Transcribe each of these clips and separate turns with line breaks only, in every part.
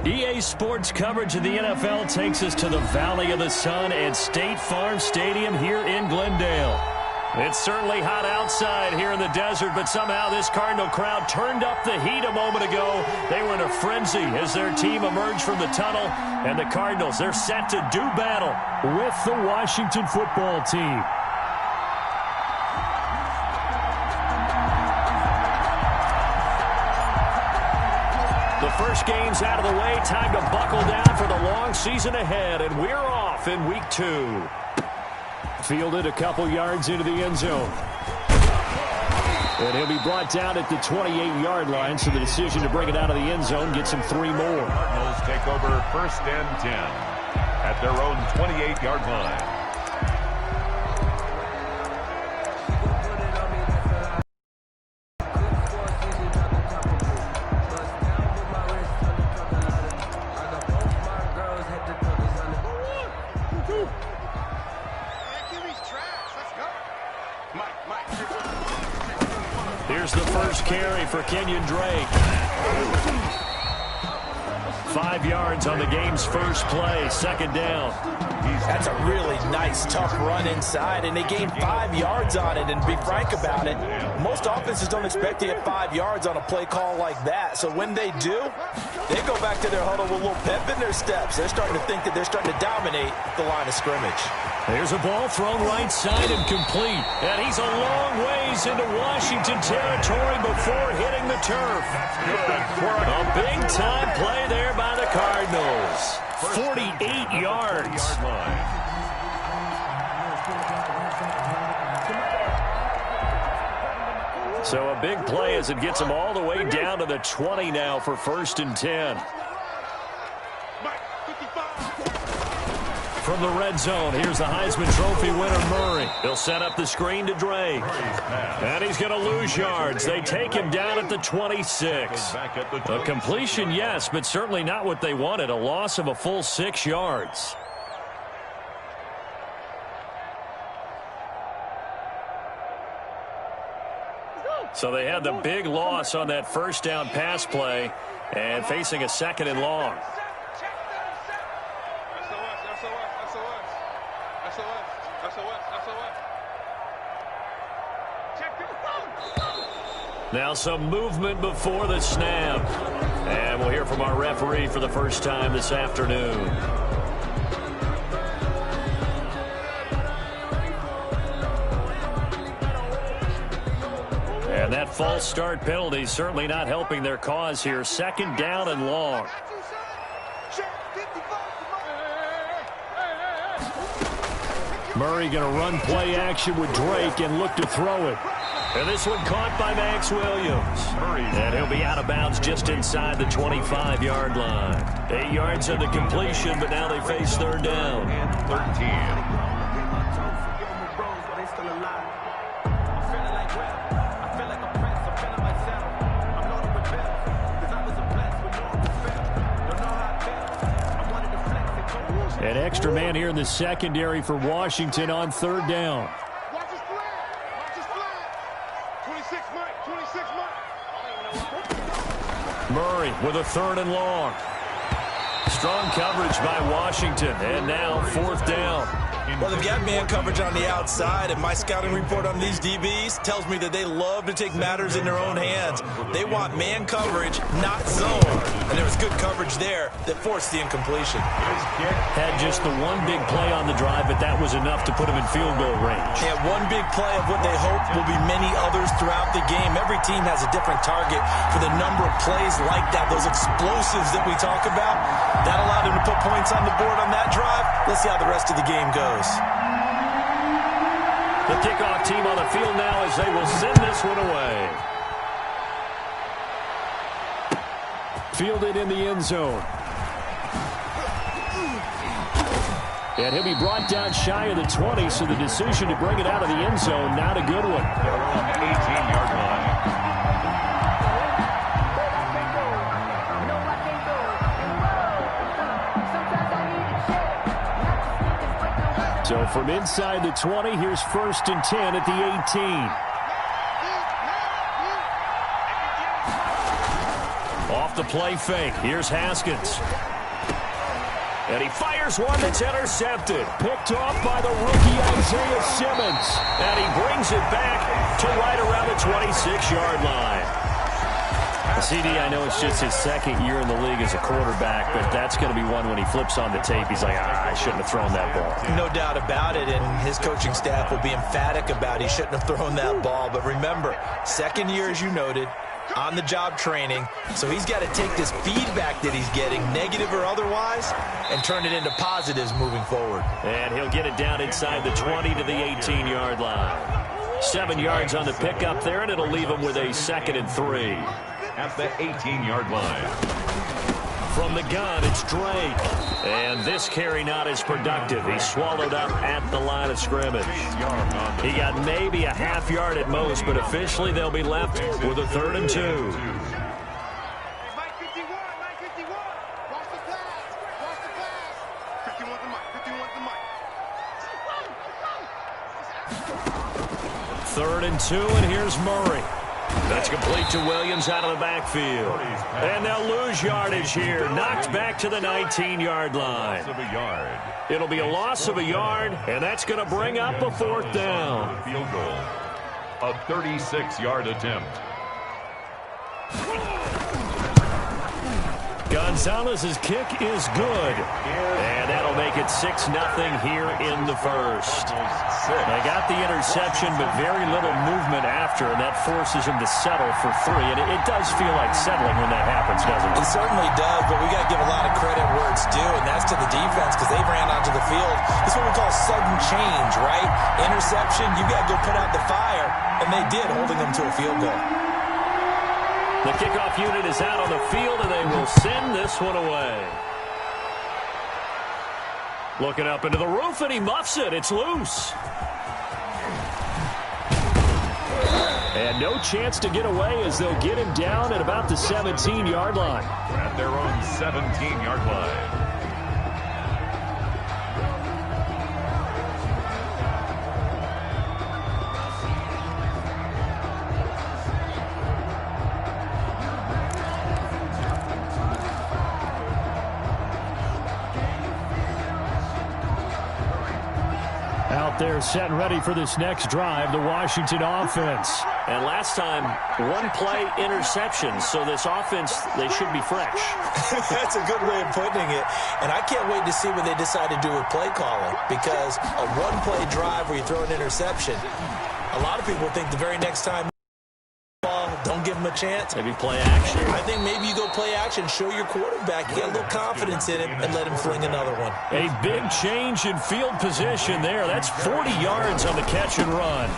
EA Sports coverage of the NFL takes us to the Valley of the Sun at State Farm Stadium here in Glendale. It's certainly hot outside here in the desert, but somehow this Cardinal crowd turned up the heat a moment ago. They were in a frenzy as their team emerged from the tunnel, and the Cardinals, they're set to do battle with the Washington football team. The first game's out of the way. Time to buckle down for the long season ahead, and we're off in week 2. Fielded a couple yards into the end zone. And he'll be brought down at the 28-yard line, so the decision to bring it out of the end zone gets him 3 more.
Cardinals take over 1st and 10 at their own 28-yard line.
Here's the first carry for Kenyon Drake. 5 yards on the game's first play, 2nd down.
That's a really nice, tough run inside, and they gained 5 yards on it. And to be frank about it, most offenses don't expect to get 5 yards on a play call like that. So when they do, they go back to their huddle with a little pep in their steps. They're starting to think that they're starting to dominate the line of scrimmage.
There's a ball thrown right side and complete. And he's a long ways into Washington territory before hitting the turf. A big-time play there by the Cardinals. 48 yards. So a big play as it gets them all the way down to the 20 now for 1st and 10. From the red zone, here's the Heisman Trophy winner, Murray. He'll set up the screen to Drake. And he's going to lose yards. They take him down at the 26. A completion, yes, but certainly not what they wanted. A loss of a full 6 yards. So they had the big loss on that 1st down pass play and facing a 2nd and long. Now some movement before the snap. And we'll hear from our referee for the first time this afternoon. And that false start penalty certainly not helping their cause here. 2nd down and long. Murray going to run play action with Drake and look to throw it. And this one caught by Max Williams. And he'll be out of bounds just inside the 25-yard line. 8 yards on the completion, but now they face 3rd down.
And 13.
An extra man here in the secondary for Washington on 3rd down. Murray with a 3rd and long. Strong coverage by Washington, and now 4th down.
Well, they've got man coverage on the outside, and my scouting report on these DBs tells me that they love to take matters in their own hands. They want man coverage, not zone. And there was good coverage there that forced the incompletion.
Had just the one big play on the drive, but that was enough to put him in field goal range.
Yeah, one big play of what they hope will be many others throughout the game. Every team has a different target for the number of plays like that, those explosives that we talk about. That allowed him to put points on the board on that drive. Let's see how the rest of the game goes.
The kickoff team on the field now as they will send this one away. Fielded in the end zone. And he'll be brought down shy of the 20, so the decision to bring it out of the end zone, not a good one.
18-yard line.
So from inside the 20, here's 1st and 10 at the 18. Off the play fake. Here's Haskins. And he fires one that's intercepted. Picked off by the rookie Isaiah Simmons. And he brings it back to right around the 26-yard line. CD, I know it's just his second year in the league as a quarterback, but that's going to be one when he flips on the tape. He's like, I shouldn't have thrown that ball.
No doubt about it, and his coaching staff will be emphatic about he shouldn't have thrown that ball. But remember, second year, as you noted, on-the-job training, so he's got to take this feedback that he's getting, negative or otherwise, and turn it into positives moving forward.
And he'll get it down inside the 20 to the 18-yard line. 7 yards on the pickup there, and it'll leave him with a 2nd and 3.
At the 18-yard line.
From the gun, it's Drake. And this carry not as productive. He's swallowed up at the line of scrimmage. He got maybe a half yard at most, but officially they'll be left with a 3rd and 2. Third and 2, and here's Murray. That's complete to Williams out of the backfield. And they'll lose yardage here. Knocked back to the 19-yard line. It'll be a loss of a yard, and that's going to bring up a 4th down.
Field goal. A 36-yard attempt.
Gonzalez's kick is good. And that'll make it 6-0 here in the first. They got the interception, but very little movement after, and that forces him to settle for 3. And it does feel like settling when that happens, doesn't it?
It certainly does, but we got to give a lot of credit where it's due, and that's to the defense because they ran onto the field. This is what we call sudden change, right? Interception, you got to go put out the fire, and they did, holding them to a field goal.
The kickoff unit is out on the field, and they will send this one away. Looking up into the roof, and he muffs it. It's loose. And no chance to get away as they'll get him down at about the 17-yard line.
At their own 17-yard line.
They're set and ready for this next drive, the Washington offense. And last time, one play interception, so this offense, they should be fresh.
That's a good way of putting it. And I can't wait to see what they decide to do with play calling, because a one-play drive where you throw an interception, a lot of people think the very next time, don't give him a chance.
Maybe play action.
I think maybe you go play action, show your quarterback, get a little confidence in him, and let him fling another one.
A big change in field position there. That's 40 yards on the catch and run.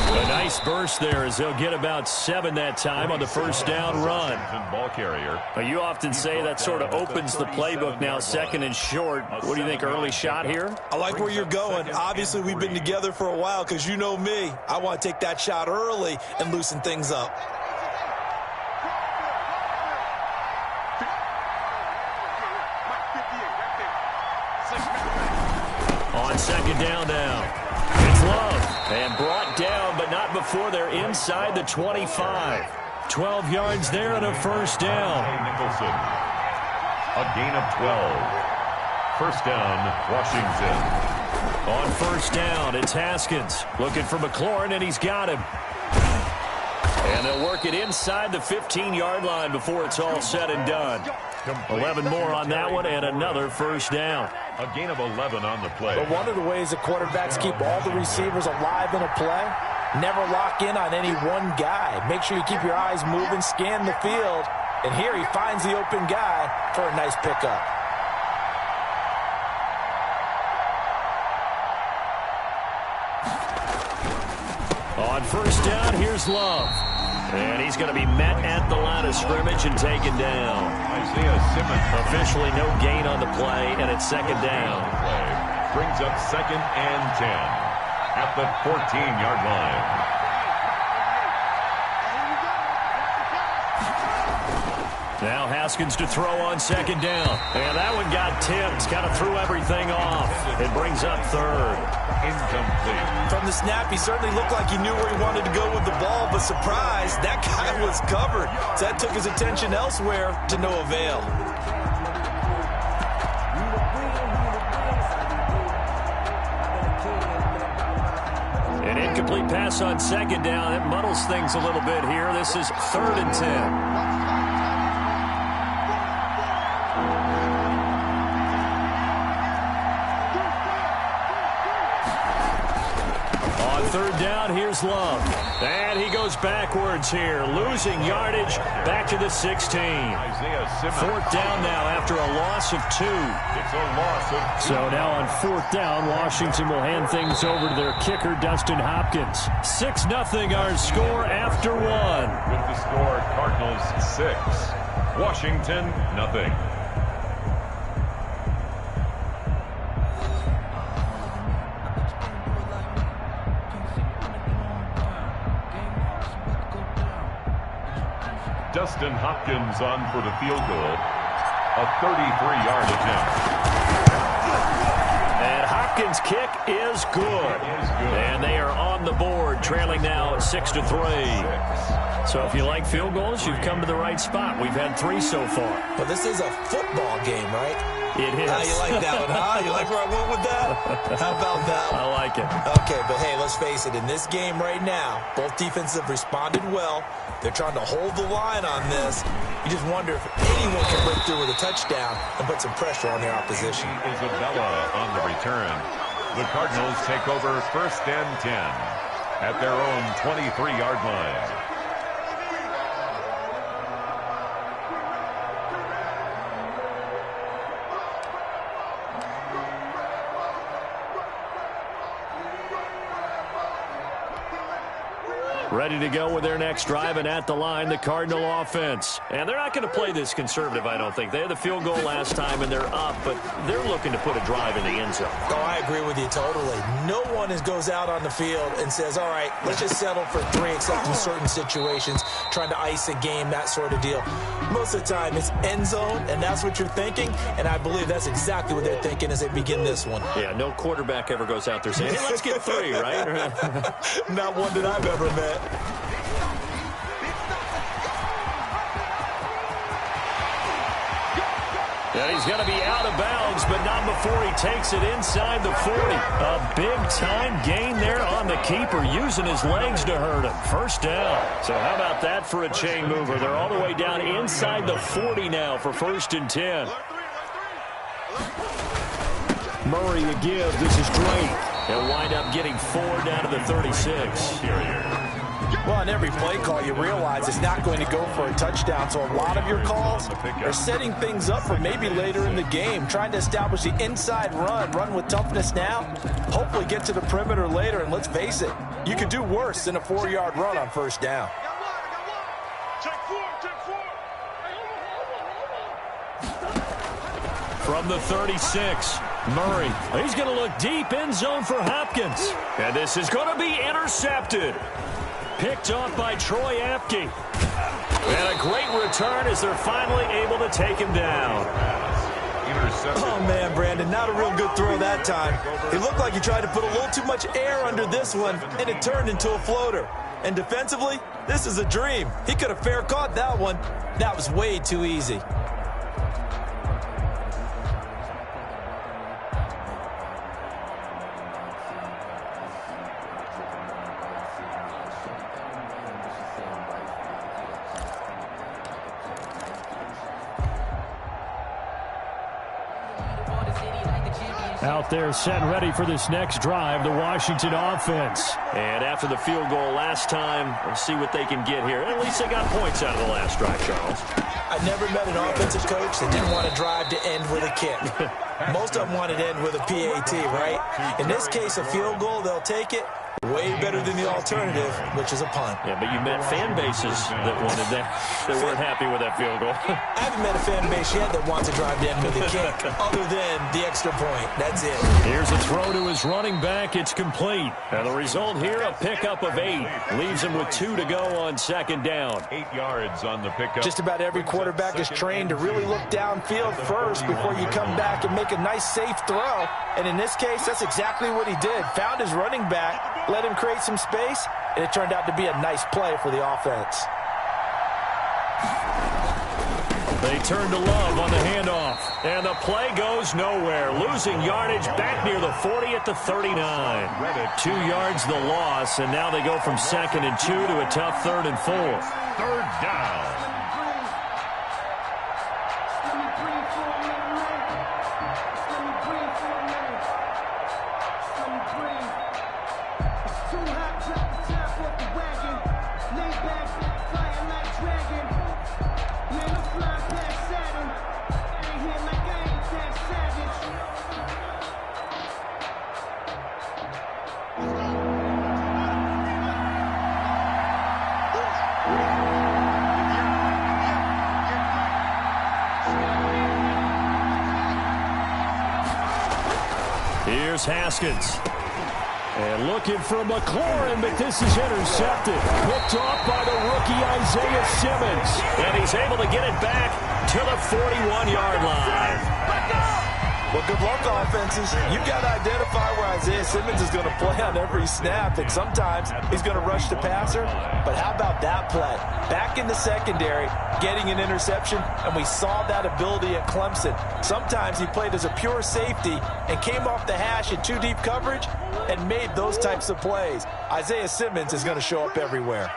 A nice burst there as they'll get about 7 that time on the first down run.
Ball carrier.
You often say that sort of opens the playbook now, 2nd and short. What do you think, early shot here?
I like where you're going. Obviously, we've been together for a while because you know me. I want to take that shot early and loosen things up.
On 2nd down now. It's Love. And brought down, but not before they're inside the 25. 12 yards there and a first down.
Nicholson. A gain of 12. First down, Washington.
On first down, it's Haskins. Looking for McLaurin, and he's got him. And they'll work it inside the 15-yard line before it's all said and done. 11 more on that one, and another first down.
A gain of 11 on the play.
But one of the ways the quarterbacks keep all the receivers alive in a play, never lock in on any one guy. Make sure you keep your eyes moving, scan the field, and here he finds the open guy for a nice pickup.
On first down, here's Love. And he's going to be met at the line of scrimmage and taken down.
Isaiah Simmons.
Officially no gain on the play, and it's 2nd down.
Brings up 2nd and 10 at the 14-yard line.
Now Haskins to throw on second down. And that one got tipped. Kind of threw everything off. It brings up third.
Incomplete.
From the snap, he certainly looked like he knew where he wanted to go with the ball, but surprise, that guy was covered. So that took his attention elsewhere to no avail.
An incomplete pass on second down. It muddles things a little bit here. This is 3rd and 10. Third down, here's Love. And he goes backwards here, losing yardage back to the 16. 4th down now after a loss of 2.
It's a loss of 2.
So now on 4th down, Washington will hand things over to their kicker, Dustin Hopkins. 6-0 our score after 1.
With the score, Cardinals 6, Washington nothing. Dustin Hopkins on for the field goal. A 33-yard attempt.
And Hopkins' kick is good. And they are on the board, trailing now 6-3. So if you like field goals, you've come to the right spot. We've had 3 so far.
But this is a football game, right?
It is.
You like that one, huh? You like where I went with that? How about that one?
I like it.
Okay, but hey, let's face it. In this game right now, both defenses have responded well. They're trying to hold the line on this. You just wonder if anyone can break through with a touchdown and put some pressure on their opposition.
Isabella on the return. The Cardinals take over 1st and 10 at their own 23-yard line.
Ready to go with their next drive, and at the line, the Cardinal offense. And they're not going to play this conservative, I don't think. They had the field goal last time, and they're up, but they're looking to put a drive in the end zone.
Oh, I agree with you totally. No one goes out on the field and says, all right, let's just settle for 3, except in certain situations, trying to ice a game, that sort of deal. Most of the time, it's end zone, and that's what you're thinking, and I believe that's exactly what they're thinking as they begin this one.
Yeah, no quarterback ever goes out there saying, hey, let's get 3, right?
Not one that I've ever met.
And he's going to be out of bounds, but not before he takes it inside the 40. A big-time gain there on the keeper, using his legs to hurt him. 1st down. So how about that for a chain mover? They're all the way down inside the 40 now for 1st and 10. Murray a give. This is Drake. They'll wind up getting 4 down to the 36.
Well, on every play call, you realize it's not going to go for a touchdown, so a lot of your calls are setting things up for maybe later in the game, trying to establish the inside run with toughness now, hopefully get to the perimeter later, and let's face it, you could do worse than a 4-yard run on 1st down.
From the 36, Murray. He's going to look deep end zone for Hopkins. And this is going to be intercepted. Picked off by Troy Apke. And a great return as they're finally able to take him down.
Oh, man, Brandon, not a real good throw that time. It looked like he tried to put a little too much air under this one, and it turned into a floater. And defensively, this is a dream. He could have fair caught that one. That was way too easy.
Out there set and ready for this next drive, the Washington offense. And after the field goal last time, we'll see what they can get here. At least they got points out of the last drive, Charles.
I never met an offensive coach that didn't want to drive to end with a kick. Most of them wanted to end with a PAT, right? In this case, a field goal, they'll take it. Way better than the alternative, which is a punt.
Yeah, but you met fan bases that wanted that weren't happy with that field goal.
I haven't met a fan base yet that wants to drive in with a kick other than the extra point. That's it.
Here's a throw to his running back. It's complete. And the result here, a pickup of 8. Leaves him with 2 to go on second down.
8 yards on the pickup.
Just about every quarterback is trained to really look downfield first before you come back and make a nice, safe throw. And in this case, that's exactly what he did. Found his running back, let him create some space, and it turned out to be a nice play for the offense.
They turn to Love on the handoff, and the play goes nowhere. Losing yardage back near the 40 at the 39. 2 yards the loss, and now they go from 2nd and 2 to a tough 3rd and 4.
3rd down.
Here's Haskins. And looking for McLaurin, but this is intercepted. Picked off by the rookie Isaiah Simmons. And he's able to get it back to the 41-yard line.
Well, good luck, offenses. You've got to identify where Isaiah Simmons is going to play on every snap, and sometimes he's going to rush the passer. But how about that play? Back in the secondary, getting an interception, and we saw that ability at Clemson. Sometimes he played as a pure safety and came off the hash in 2 deep coverage and made those types of plays. Isaiah Simmons is going to show up everywhere.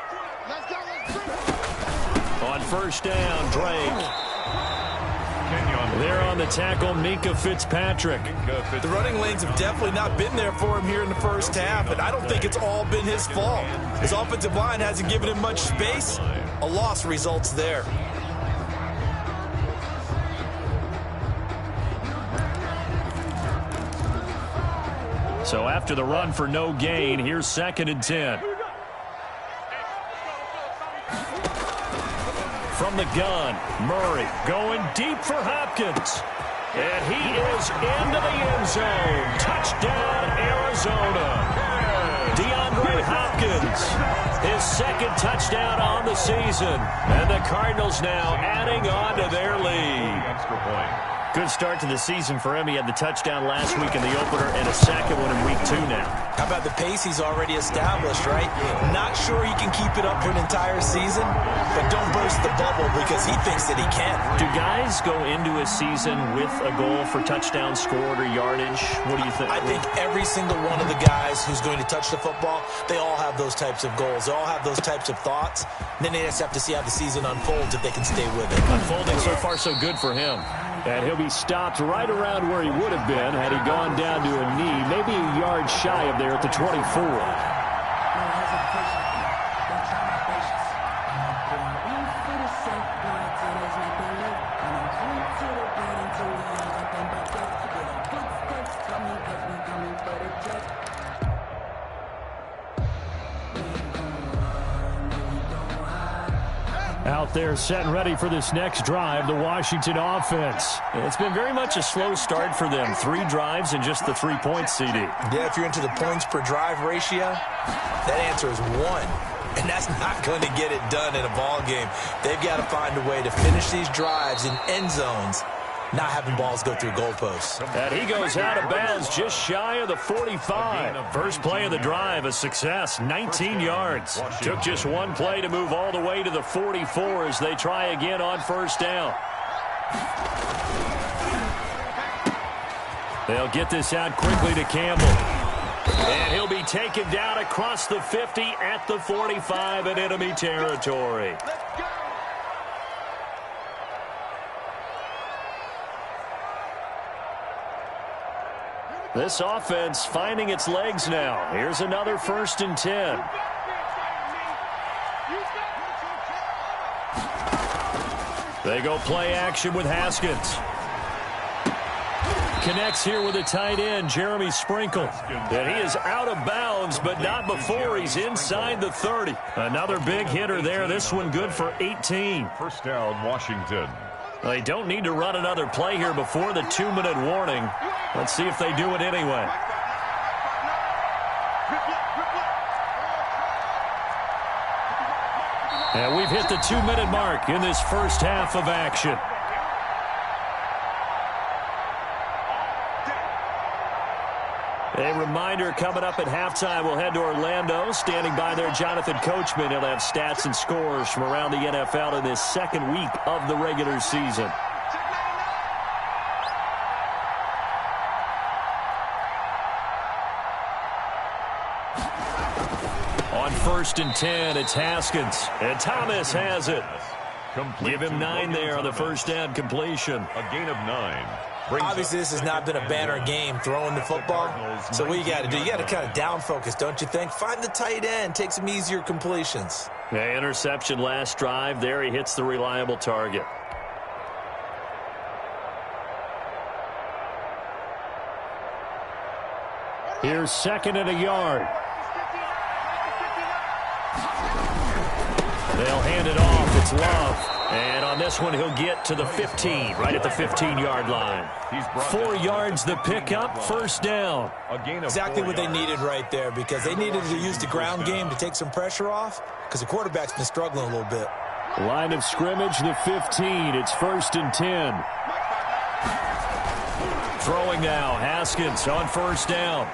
On first down, Drake. There on the tackle, Minkah Fitzpatrick.
The running lanes have definitely not been there for him here in the first half, and I don't think it's all been his fault. His offensive line hasn't given him much space. A loss results there.
So after the run for no gain, here's 2nd and 10. From the gun, Murray going deep for Hopkins. And he is into the end zone. Touchdown, Arizona. DeAndre Hopkins, his 2nd touchdown on the season. And the Cardinals now adding on to their lead.
Extra point.
Good start to the season for him. He had the touchdown last week in the opener and a 2nd one in week 2 now.
How about the pace he's already established, right? Not sure he can keep it up for an entire season, but don't burst the bubble because he thinks that he can.
Do guys go into a season with a goal for touchdown scored or yardage? What do you think?
I think every single one of the guys who's going to touch the football, they all have those types of goals. They all have those types of thoughts. And then they just have to see how the season unfolds if they can stay with it.
Unfolding so far so good for him. And he'll be stopped right around where he would have been had he gone down to a knee, maybe a yard shy of there at the 24. Out there set and ready for this next drive, the Washington offense. It's been very much a slow start for them. 3 drives and just the 3 points, CD.
Yeah, if you're into the points per drive ratio, that answer is 1. And that's not going to get it done in a ball game. They've got to find a way to finish these drives in end zones, not having balls go through goalposts.
And he goes out of bounds just shy of the 45. First play of the drive, a success, 19 yards. Took just 1 play to move all the way to the 44 as they try again on first down. They'll get this out quickly to Campbell. And he'll be taken down across the 50 at the 45 in enemy territory. This offense finding its legs now. Here's another 1st and 10. They go play action with Haskins. connects here with the tight end, Jeremy Sprinkle. And he is out of bounds, but not before he's inside the 30. Another big hitter there. This one good for 18.
First down, Washington.
They don't need to run another play here before the 2-minute warning. Let's see if they do it anyway. And we've hit the 2-minute mark in this first half of action. A reminder, coming up at halftime, we'll head to Orlando. Standing by there, Jonathan Coachman. He'll have stats and scores from around the NFL in this second week of the regular season. On 1st and 10, it's Haskins. And Thomas has it. Give him 9 there on the first down completion.
A gain of 9.
Obviously, this has not been a banner game throwing the football. So what you got to do, you got to kind of down focus, don't you think? Find the tight end, take some easier completions.
Yeah, interception last drive. There he hits the reliable target. Here's 2nd and a yard. They'll hand it off. It's Love. And on this one, he'll get to the 15, right at the 15-yard line. 4 yards the pickup, first down.
Exactly what they needed right there, because they needed to use the ground game to take some pressure off, because the quarterback's been struggling a little bit.
Line of scrimmage, the 15. It's 1st and 10. Throwing now, Haskins on first down.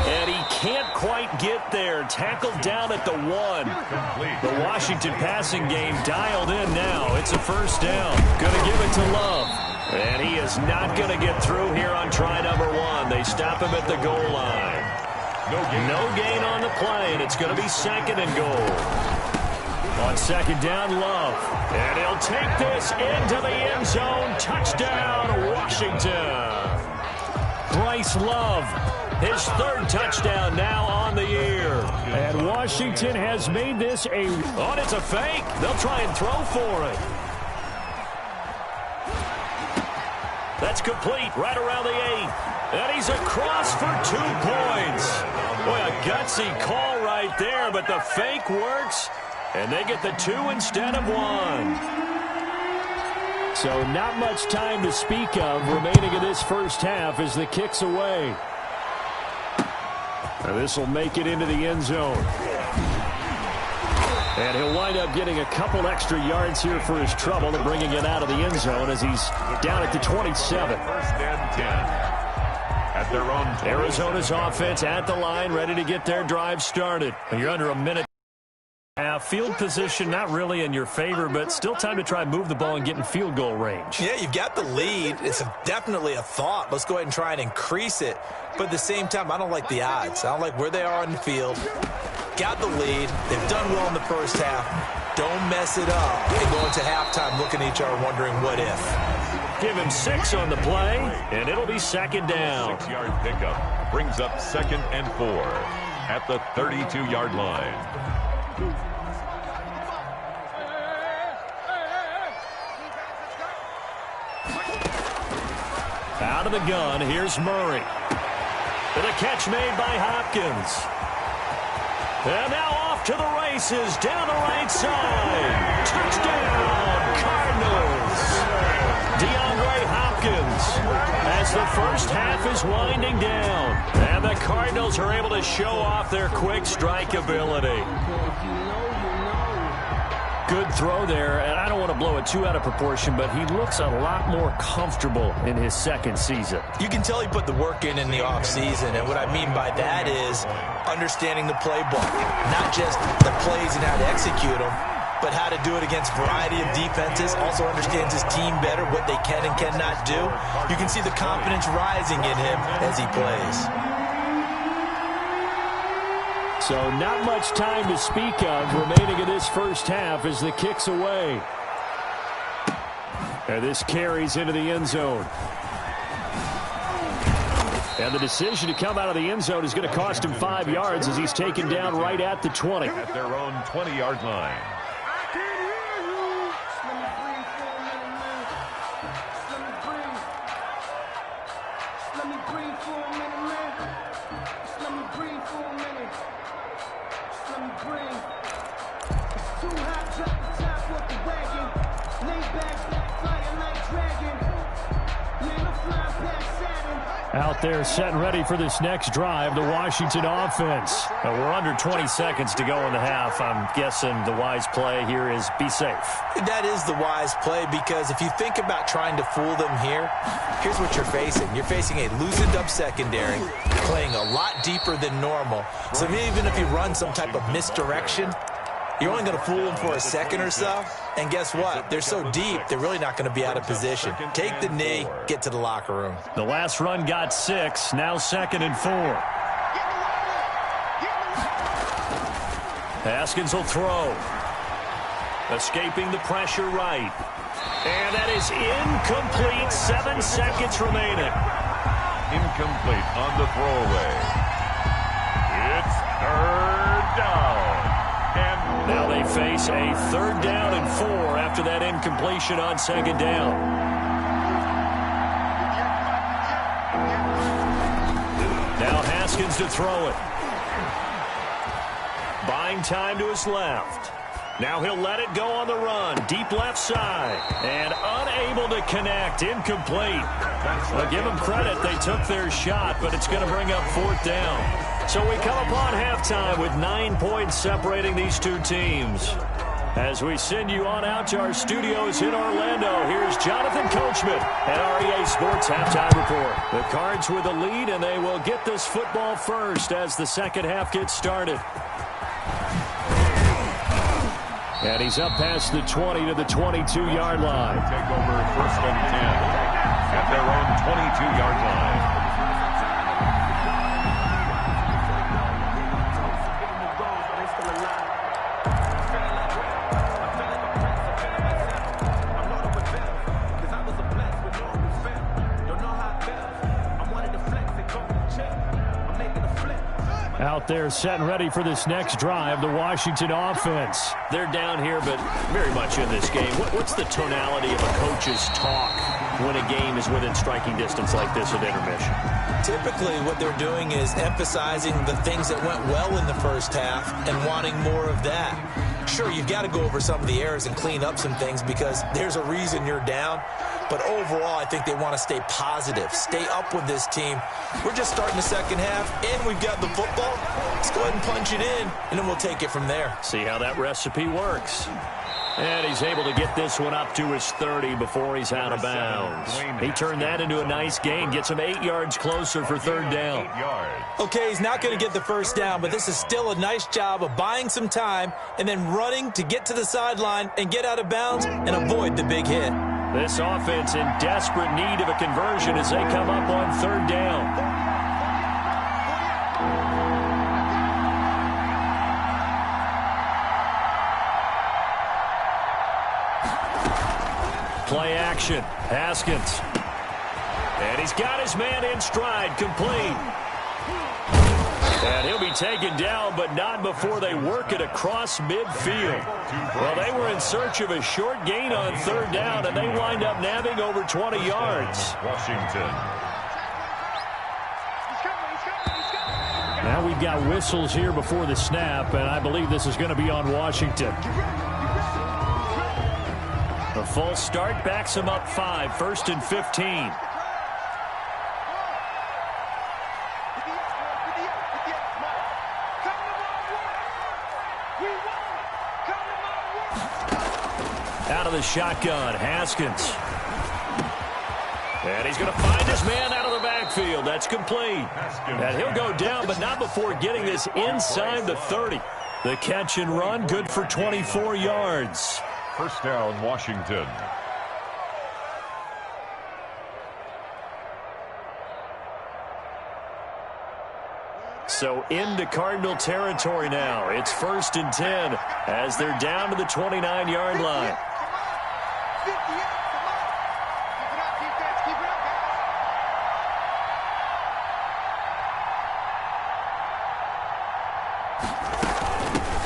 And he can't quite get there. Tackled down at the 1. The Washington passing game dialed in now. It's a first down. Going to give it to Love. And he is not going to get through here on try number 1. They stop him at the goal line. No gain on the play, and it's going to be 2nd and goal. On 2nd down, Love. And he'll take this into the end zone. Touchdown, Washington. Bryce Love. His 3rd touchdown now on the year. And Washington has made this a... Oh, it's a fake. They'll try and throw for it. That's complete right around the 8. And he's across for 2 points. Boy, a gutsy call right there, but the fake works. And they get the 2 instead of 1. So not much time to speak of remaining in this first half as the kick's away. And this will make it into the end zone. And he'll wind up getting a couple extra yards here for his trouble and bringing it out of the end zone as he's down at the 27.
1st and 10. At their own 20.
Arizona's offense at the line, ready to get their drive started. And you're under a minute. Field position not really in your favor, but still time to try and move the ball and get in field goal range.
Yeah, you've got the lead. It's definitely a thought. Let's go ahead and try and increase it. But at the same time, I don't like the odds. I don't like where they are on the field. Got the lead. They've done well in the first half. Don't mess it up and go into halftime looking at each other wondering what if.
Give him 6 on the play, and it'll be 2nd down.
6-yard pickup brings up 2nd and 4 at the 32-yard line.
Out of the gun, here's Murray. And a catch made by Hopkins. And now off to the races, down the right side. Touchdown, Cardinals. DeAndre Hopkins as the first half is winding down. And the Cardinals are able to show off their quick strike ability. Good throw there, and I don't want to blow it too out of proportion, but he looks a lot more comfortable in his 2nd season.
You can tell he put the work in the offseason, and what I mean by that is understanding the playbook, not just the plays and how to execute them, but how to do it against a variety of defenses, also understands his team better, what they can and cannot do. You can see the confidence rising in him as he plays.
So not much time to speak of remaining in this first half as the kick's away. And this carries into the end zone. And the decision to come out of the end zone is going to cost him 5 yards as he's taken down right at the 20.
At their own 20-yard line.
Out there set and ready for this next drive, the Washington offense. We're under 20 seconds to go in the half. I'm guessing the wise play here is be safe.
That is the wise play, because if you think about trying to fool them here, here's what you're facing. You're facing a loosened up secondary, playing a lot deeper than normal. So even if you run some type of misdirection, you're only going to fool them for a second or so. And guess what? They're so deep, they're really not going to be out of position. Take the knee, get to the locker room.
The last run got 6, now 2nd and 4. Haskins will throw. Escaping the pressure right. And that is incomplete. 7 seconds remaining.
Incomplete on the throwaway. It's 3rd down. And
now they face a 3rd down and 4 after that incompletion on 2nd down. Now Haskins to throw it. Buying time to his left. Now he'll let it go on the run. Deep left side. And unable to connect. Incomplete. Well, give them credit. They took their shot, but it's going to bring up 4th down. So we come upon halftime with 9 points separating these two teams. As we send you on out to our studios in Orlando, here's Jonathan Coachman at REA Sports Halftime Report. The Cards with the lead, and they will get this football first as the second half gets started. And he's up past the 20 to the 22-yard line.
Take over 1st and 10 at their own 22-yard line.
Out there set and ready for this next drive, the Washington offense. They're down here, but very much in this game. What's the tonality of a coach's talk when a game is within striking distance like this at intermission?
Typically, what they're doing is emphasizing the things that went well in the first half and wanting more of that. Sure, you've got to go over some of the errors and clean up some things because there's a reason you're down. But overall, I think they want to stay positive, stay up with this team. We're just starting the second half, and we've got the football. Let's go ahead and punch it in, and then we'll take it from there.
See how that recipe works. And he's able to get this one up to his 30 before he's out of bounds. He turned that into a nice gain, gets him 8 yards closer for 3rd down.
Okay, he's not going to get the first down, but this is still a nice job of buying some time and then running to get to the sideline and get out of bounds and avoid the big hit.
This offense in desperate need of a conversion as they come up on 3rd down. Play action. Haskins. And he's got his man in stride. Complete. And he'll be taken down, but not before they work it across midfield. Well, they were in search of a short gain on 3rd down, and they wind up nabbing over 20 yards.
Washington.
Now we've got whistles here before the snap, and I believe this is going to be on Washington. The false start backs him up 5, 1st and 15. Out of the shotgun, Haskins. And he's going to find his man out of the backfield. That's complete. And he'll go down, but not before getting this inside the 30. The catch and run, good for 24 yards.
1st down, Washington.
So into Cardinal territory now. It's 1st and 10 as they're down to the 29-yard line.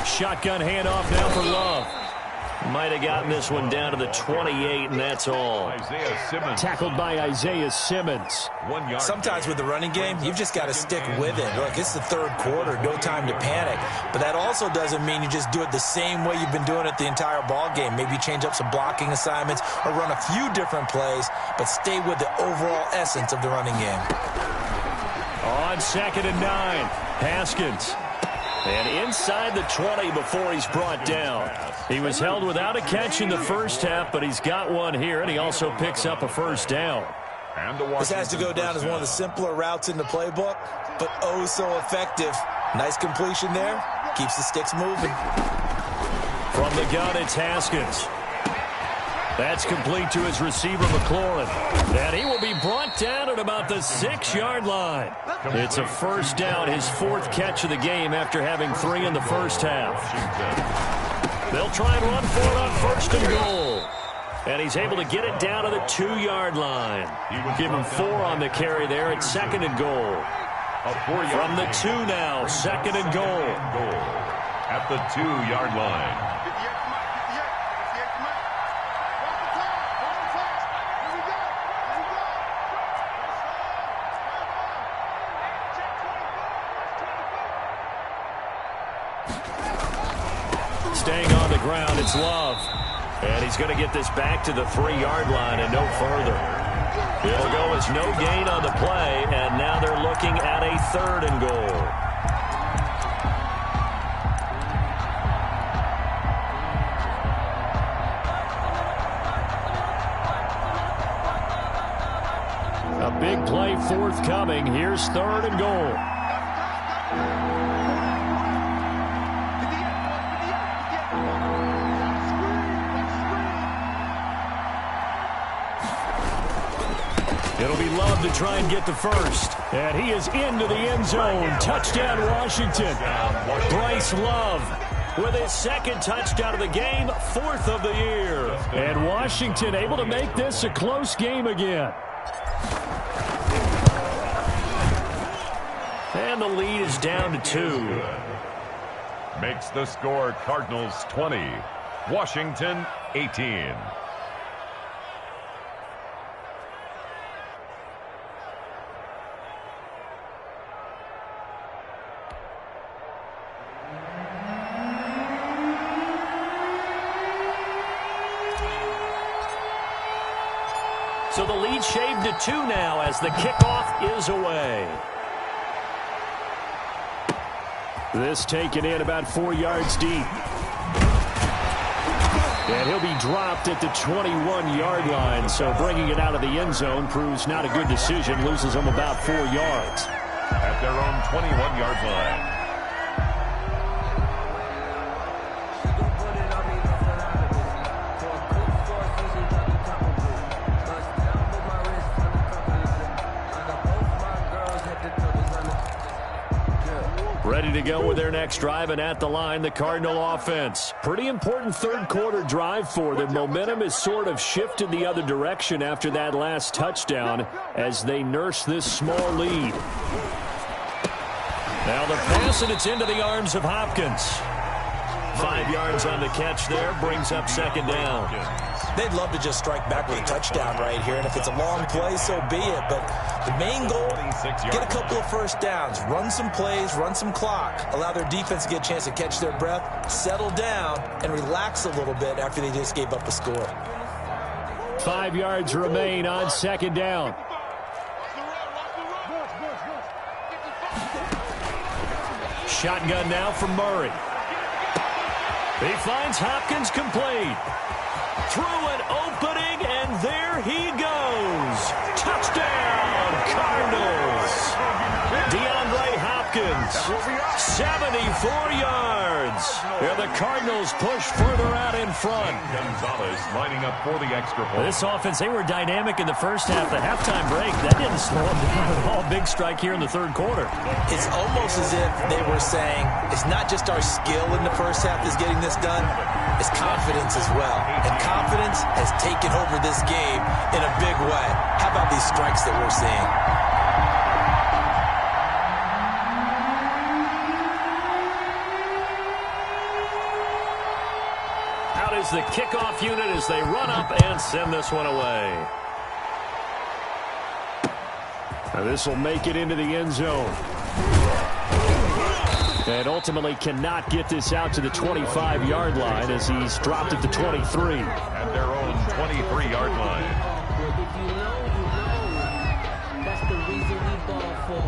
Shotgun handoff now for Love. Might have gotten this one down to the 28, and that's all. Tackled by Isaiah Simmons.
1 yard.
Sometimes with the running game, you've just got to stick with it. Look, it's the 3rd quarter, no time to panic. But that also doesn't mean you just do it the same way you've been doing it the entire ball game. Maybe change up some blocking assignments or run a few different plays, but stay with the overall essence of the running game.
On 2nd and 9, Haskins. And inside the 20 before he's brought down. He was held without a catch in the first half, but he's got one here, and he also picks up a first down.
This has to go down as one of the simpler routes in the playbook, but oh so effective. Nice completion there. Keeps the sticks moving.
From the gun, it's Haskins. That's complete to his receiver, McLaurin. And he will be brought down at about the 6-yard line. It's a first down, his 4th catch of the game after having 3 in the first half. They'll try and run for it on 1st and goal. And he's able to get it down to the 2-yard line. Give him 4 on the carry there at 2nd and goal. From the 2 now, 2nd and goal.
At the 2-yard line.
Staying on the ground, it's Love. And he's going to get this back to the 3-yard line and no further. It'll go as no gain on the play, and now they're looking at a 3rd and goal. A big play forthcoming. Here's 3rd and goal. It'll be Love to try and get the first. And he is into the end zone. Touchdown, Washington. Bryce Love with his 2nd touchdown of the game, 4th of the year. And Washington able to make this a close game again. And the lead is down to 2.
Makes the score Cardinals 20, Washington 18.
So the lead shaved to 2 now as the kickoff is away. This taken in about 4 yards deep. And he'll be dropped at the 21-yard line. So bringing it out of the end zone proves not a good decision. Loses them about 4 yards.
At their own 21-yard line.
Ready to go with their next drive, and at the line, the Cardinal offense. Pretty important 3rd quarter drive for them. Momentum has sort of shifted the other direction after that last touchdown as they nurse this small lead. Now the pass, and it's into the arms of Hopkins. 5 yards on the catch there, brings up 2nd down.
They'd love to just strike back with a touchdown right here, and if it's a long play, so be it. But the main goal, get a couple of first downs, run some plays, run some clock, allow their defense to get a chance to catch their breath, settle down, and relax a little bit after they just gave up a score.
5 yards remain on 2nd down. Shotgun now from Murray. He finds Hopkins complete. Through an opening, and there he goes. Touchdown, Cardinals. DeAndre Hopkins, 74 yards. Yeah, the Cardinals push further out in front.
Gonzalez lining up for the extra point.
This offense, they were dynamic in the first half. The halftime break, that didn't slow them down at all. Big strike here in the 3rd quarter.
It's almost as if they were saying, it's not just our skill in the first half that's getting this done, it's confidence as well. And confidence has taken over this game in a big way. How about these strikes that we're seeing?
Out is the kickoff unit as they run up and send this one away. Now this will make it into the end zone. And ultimately cannot get this out to the 25-yard line as he's dropped at the 23.
At their own 23-yard line.
That's the reason we ball for.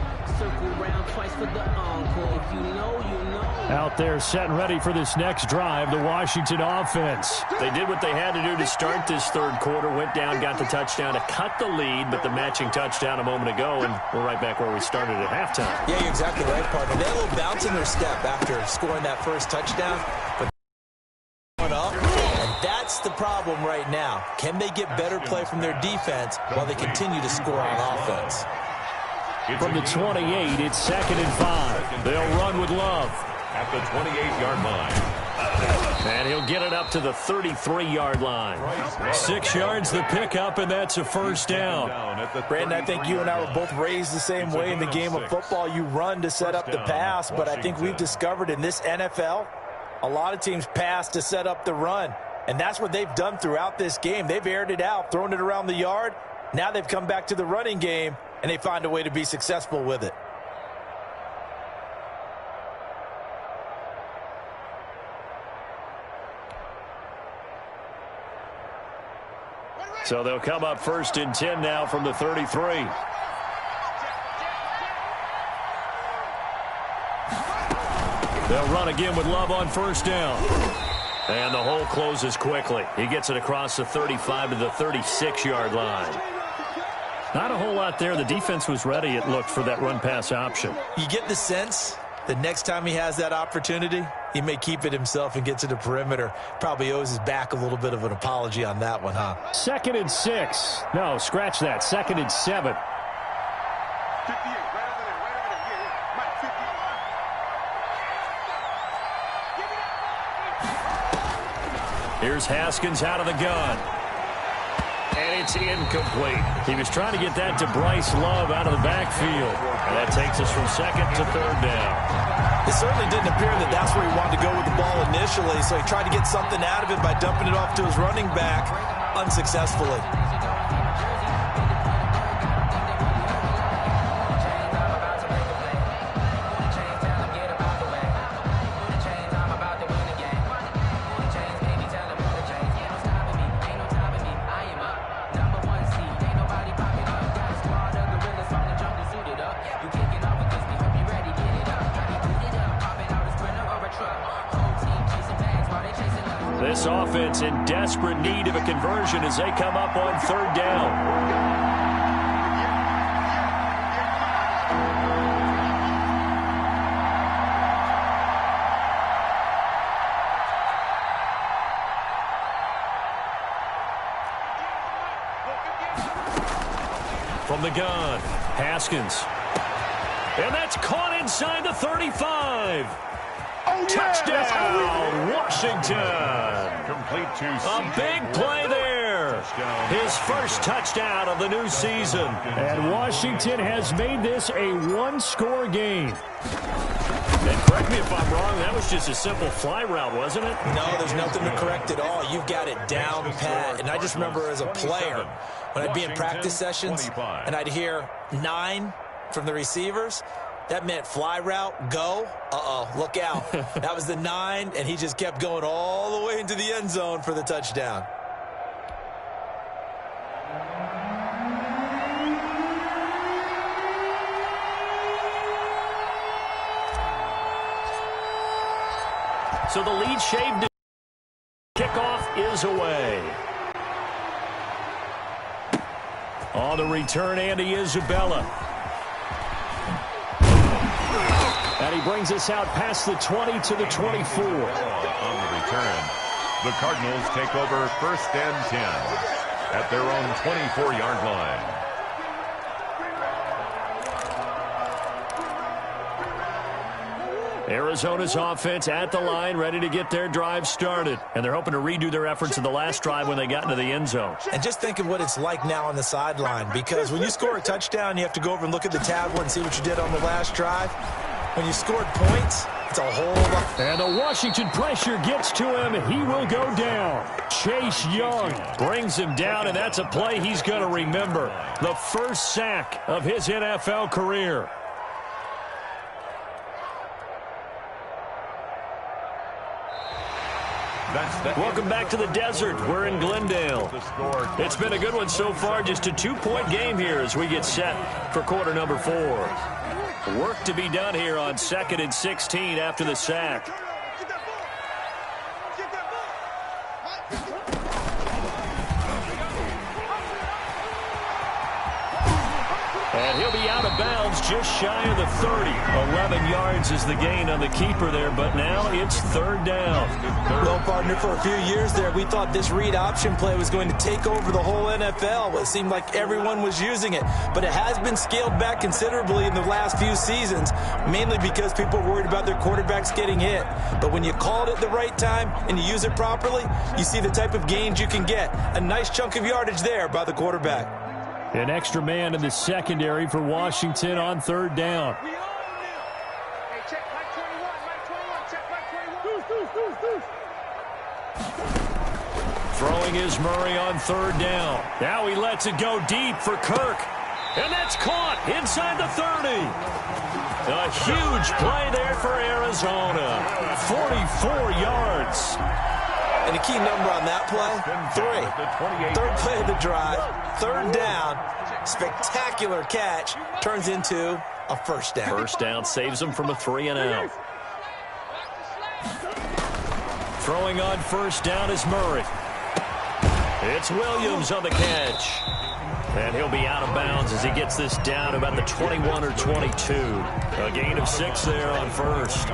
Out there set and ready for this next drive, the Washington offense. They did what they had to do to start this third quarter, went down, got the touchdown to cut the lead, but the matching touchdown a moment ago, and we're right back where we started at halftime.
Yeah, you're exactly right, partner. They had a little bounce in their step after scoring that first touchdown, but up, and that's the problem right now. Can they get better play from their defense while they continue to score on offense?
From the 28, it's 2nd and 5. They'll run with Love.
At the 28-yard line.
And he'll get it up to the 33-yard line. 6 yards the pickup, and that's a first down.
Brandon, I think you and I were both raised the same way in the game of football. You run to set up the pass, but I think we've discovered in this NFL, a lot of teams pass to set up the run. And that's what they've done throughout this game. They've aired it out, thrown it around the yard. Now they've come back to the running game, and they find a way to be successful with it.
So they'll come up 1st and 10 now from the 33. They'll run again with Love on 1st down. And the hole closes quickly. He gets it across the 35 to the 36-yard line. Not a whole lot there. The defense was ready, it looked, for that run-pass option.
You get the sense that next time he has that opportunity, he may keep it himself and get to the perimeter. Probably owes his back a little bit of an apology on that one, huh?
2nd and 6. No, scratch that. 2nd and 7. Here's Haskins out of the gun. And it's incomplete. He was trying to get that to Bryce Love out of the backfield. And that takes us from 2nd to 3rd down.
It certainly didn't appear that that's where he wanted to go with the ball initially, so he tried to get something out of it by dumping it off to his running back unsuccessfully.
This offense in desperate need of a conversion as they come up on 3rd down. From the gun, Haskins. And that's caught inside the 35. Touchdown, Washington.
Complete to
A big play there. His first touchdown of the new season. And Washington has made this a one-score game. And correct me if I'm wrong, that was just a simple fly route, wasn't it?
No, there's nothing to correct at all. You've got it down pat. And I just remember as a player, when I'd be in practice sessions and I'd hear 9 from the receivers, that meant fly route, go, look out. That was the 9, and he just kept going all the way into the end zone for the touchdown.
So the lead shaved. Kickoff is away. On the return, Andy Isabella. And he brings us out past the 20 to the 24.
On the return, the Cardinals take over 1st and 10 at their own 24-yard line.
Arizona's offense at the line, ready to get their drive started. And they're hoping to redo their efforts in the last drive when they got into the end zone.
And just think of what it's like now on the sideline, because when you score a touchdown, you have to go over and look at the tablet and see what you did on the last drive. When you scored points, it's a whole lot.
And the Washington pressure gets to him. He will go down. Chase Young brings him down, and that's a play he's going to remember. The first sack of his NFL career. Welcome back to the desert. We're in Glendale. It's been a good one so far. Just a 2-point game here as we get set for quarter number 4. Work to be done here on 2nd and 16 after the sack. And he'll be out of bounds just shy of the 30. 11 yards is the gain on the keeper there, but now it's 3rd down.
Well, partner, for a few years there, we thought this read option play was going to take over the whole NFL. It seemed like everyone was using it, but it has been scaled back considerably in the last few seasons, mainly because people are worried about their quarterbacks getting hit. But when you call it at the right time and you use it properly, you see the type of gains you can get. A nice chunk of yardage there by the quarterback.
An extra man in the secondary for Washington on 3rd down. Throwing is Murray on 3rd down. Now he lets it go deep for Kirk. And that's caught inside the 30. A huge play there for Arizona. 44 yards.
And the key number on that play, 3. 3rd play of the drive, 3rd down, spectacular catch, turns into a 1st down.
1st down saves them from a 3-and-out. Throwing on 1st down is Murray. It's Williams on the catch. And he'll be out of bounds as he gets this down about the 21 or 22. A gain of 6 there on 1st.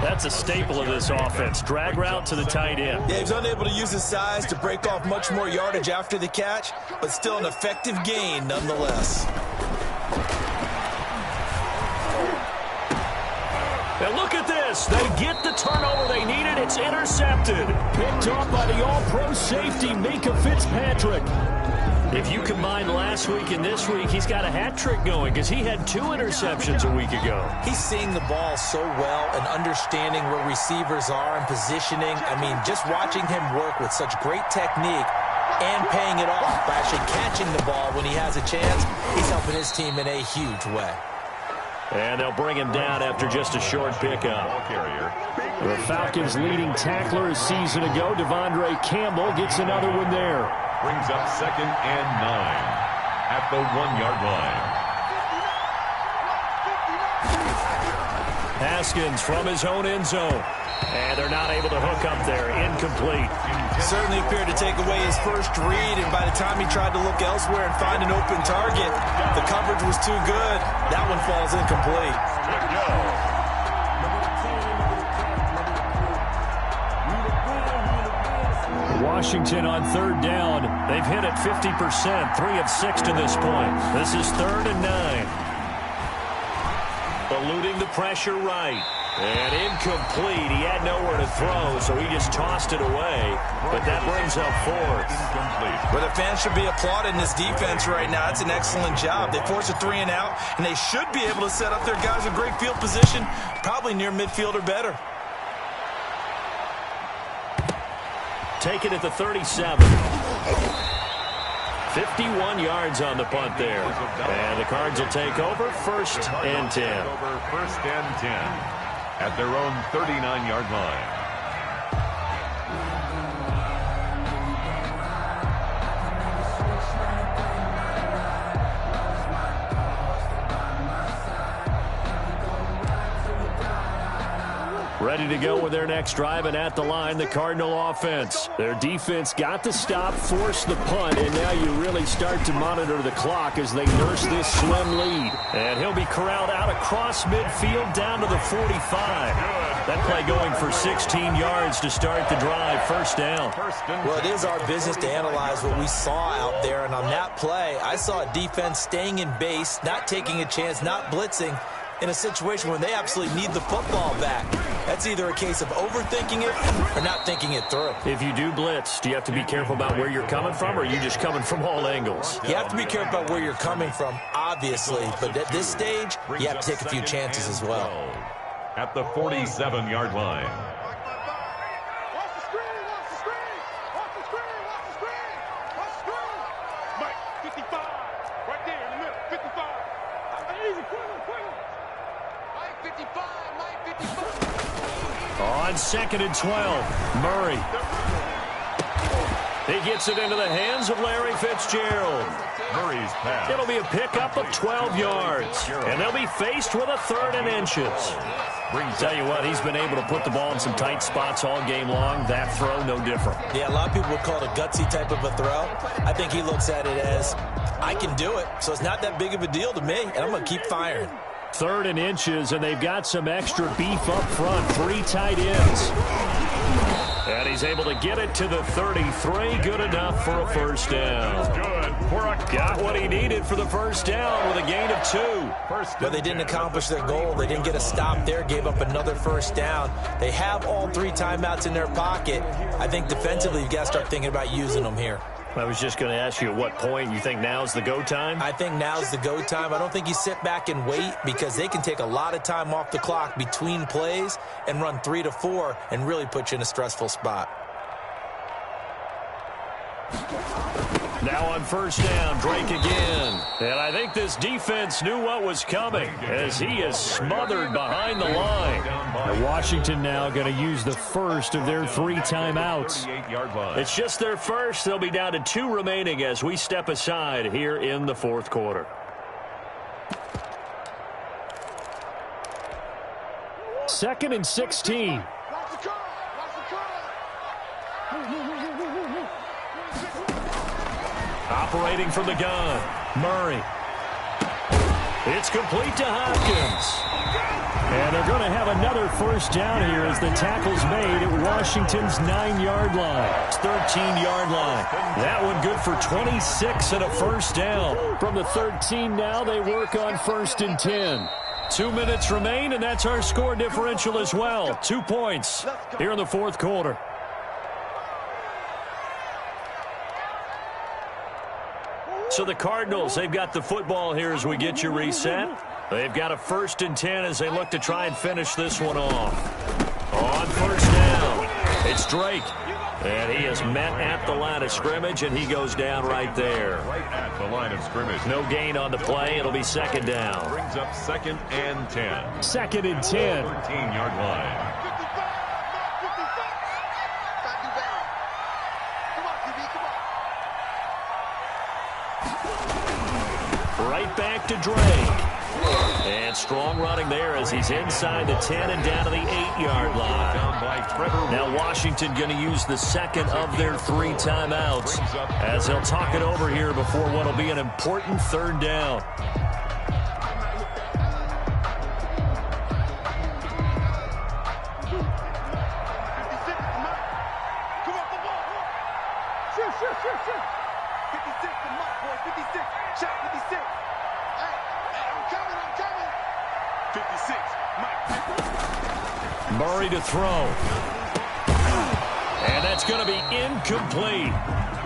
That's a staple of this offense. Drag route to the tight end.
Yeah, he's unable to use his size to break off much more yardage after the catch, but still an effective gain nonetheless.
And look at this. They get the turnover they needed. It's intercepted. Picked off by the all-pro safety, Minka Fitzpatrick. If you combine last week and this week, he's got a hat trick going because he had 2 interceptions a week ago.
He's seeing the ball so well and understanding where receivers are and positioning. I mean, just watching him work with such great technique and paying it off by actually catching the ball when he has a chance, he's helping his team in a huge way.
And they'll bring him down after just a short pickup. The Falcons' leading tackler a season ago, Devondre Campbell, gets another one there.
Brings up 2nd and 9 at the 1-yard line.
Haskins from his own end zone. And they're not able to hook up there. Incomplete.
Certainly appeared to take away his first read, and by the time he tried to look elsewhere and find an open target, the coverage was too good. That one falls incomplete.
Washington on 3rd down. They've hit it 50%, 3 of 6 to this point. This is 3rd and 9. Eluding the pressure right. And incomplete. He had nowhere to throw, so he just tossed it away. But that brings up 4th.
But the fans should be applauding this defense right now. It's an excellent job. They force a 3-and-out, and they should be able to set up their guys in great field position, probably near midfield or better.
Take it at the 37. 51 yards on the punt there. And the Cards will take over 1st and 10.
Over 1st and 10 at their own 39-yard line.
Ready to go with their next drive, and at the line, the Cardinal offense. Their defense got the stop, forced the punt, and now you really start to monitor the clock as they nurse this slim lead. And he'll be corralled out across midfield down to the 45. That play going for 16 yards to start the drive. 1st down.
Well, it is our business to analyze what we saw out there, and on that play, I saw a defense staying in base, not taking a chance, not blitzing, in a situation where they absolutely need the football back. That's either a case of overthinking it or not thinking it through.
If you do blitz, do you have to be careful about where you're coming from, or are you just coming from all angles?
You have to be careful about where you're coming from, obviously, but at this stage, you have to take a few chances as well.
At the 47-yard line.
On 2nd and 12, Murray. He gets it into the hands of Larry Fitzgerald.
Murray's pass.
It'll be a pickup of 12 yards. And they'll be faced with a 3rd and inches. Tell you what, he's been able to put the ball in some tight spots all game long. That throw, no different.
Yeah, a lot of people would call it a gutsy type of a throw. I think he looks at it as, I can do it, so it's not that big of a deal to me, and I'm going to keep firing.
3rd and inches, and they've got some extra beef up front. 3 tight ends. And he's able to get it to the 33. Good enough for a first down. Got what he needed for the first down with a gain of 2.
But they didn't accomplish their goal. They didn't get a stop there, gave up another first down. They have all 3 timeouts in their pocket. I think defensively you've got to start thinking about using them here.
I was just going to ask you at what point you think now's the go time?
I think now's the go time. I don't think you sit back and wait because they can take a lot of time off the clock between plays and run 3 to 4 and really put you in a stressful spot.
Now on first down, Drake again. And I think this defense knew what was coming as he is smothered behind the line. And Washington now going to use the first of their 3 timeouts. It's just their first. They'll be down to 2 remaining as we step aside here in the 4th quarter. Second and 16. Operating from the gun, Murray. It's complete to Hopkins. And they're going to have another first down here as the tackle's made at Washington's 9-yard line. 13-yard line. That one good for 26 and a first down. From the 13 now, they work on 1st and 10. 2 minutes remain, and that's our score differential as well. 2 points here in the 4th quarter. So the Cardinals, they've got the football here as we get you reset. They've got a 1st and 10 as they look to try and finish this one off. On first down, it's Drake. And he is met at the line of scrimmage, and he goes down right there.
Right at the line of scrimmage.
No gain on the play. It'll be 2nd down.
Brings up 2nd and 10.
2nd and 10.
13-yard line.
Right back to Drake. And strong running there as he's inside the 10 and down to the 8-yard line. Now Washington going to use the 2nd of their 3 timeouts as they'll talk it over here before what will be an important 3rd down. Murray to throw. And that's going to be incomplete.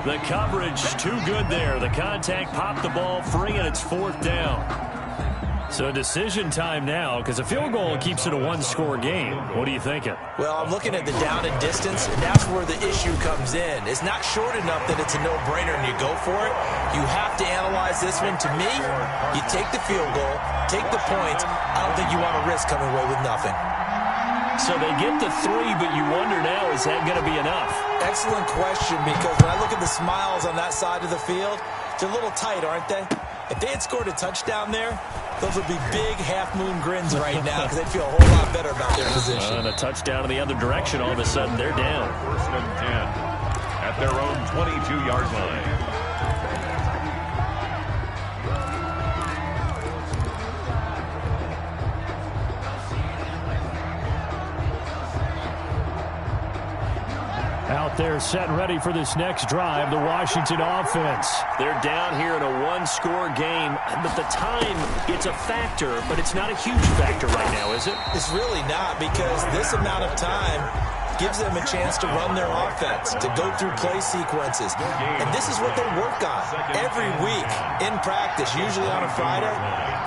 The coverage too good there. The contact popped the ball free, and it's 4th down. So decision time now, because a field goal keeps it a 1-score game. What are you thinking?
Well, I'm looking at the down and distance, and that's where the issue comes in. It's not short enough that it's a no-brainer and you go for it. You have to analyze this one. To me, you take the field goal, take the points. I don't think you want to risk coming away with nothing.
So they get the 3, but you wonder now, is that going to be enough?
Excellent question, because when I look at the smiles on that side of the field, they're a little tight, aren't they? If they had scored a touchdown there, those would be big half-moon grins right now because they'd feel a whole lot better about their position.
And a touchdown in the other direction, all of a sudden they're down.
1st and 10 at their own 22-yard line.
Out there set and ready for this next drive, the Washington offense. They're down here in a 1-score game, but the time, it's a factor, but it's not a huge factor right now, is it?
It's really not, because this amount of time gives them a chance to run their offense, to go through play sequences. And this is what they work on every week in practice, usually on a Friday.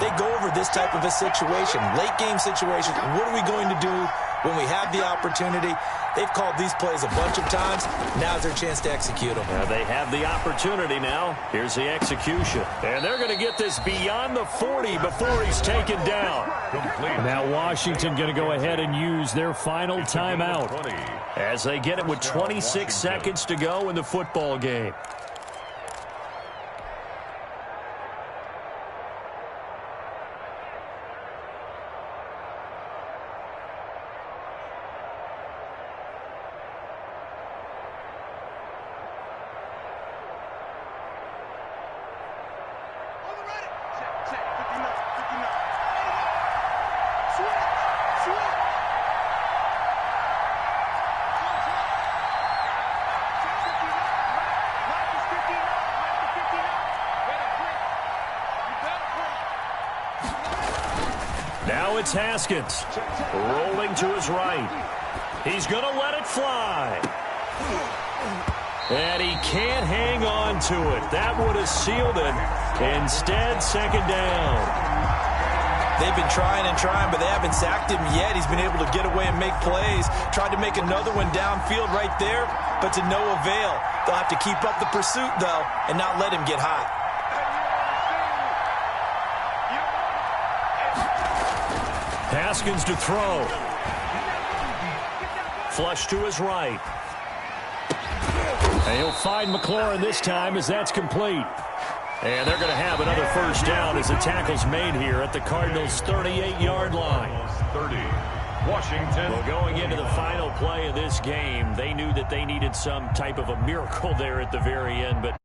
They go over this type of a situation, late game situation. What are we going to do when we have the opportunity. They've called these plays a bunch of times. Now's their chance to execute them.
They have the opportunity now. Here's the execution. And they're going to get this beyond the 40 before he's taken down. Now Washington going to go ahead and use their final timeout as they get it with 26 seconds to go in the football game. Now it's Haskins, rolling to his right. He's going to let it fly. And he can't hang on to it. That would have sealed it. Instead, second down.
They've been trying and trying, but they haven't sacked him yet. He's been able to get away and make plays. Tried to make another one downfield right there, but to no avail. They'll have to keep up the pursuit, though, and not let him get hot.
Haskins to throw. Flush to his right. And he'll find McLaurin this time as that's complete. And they're going to have another first down as the tackle's made here at the Cardinals' 38-yard line.
30, Washington.
Well, going into the final play of this game, they knew that they needed some type of a miracle there at the very end, but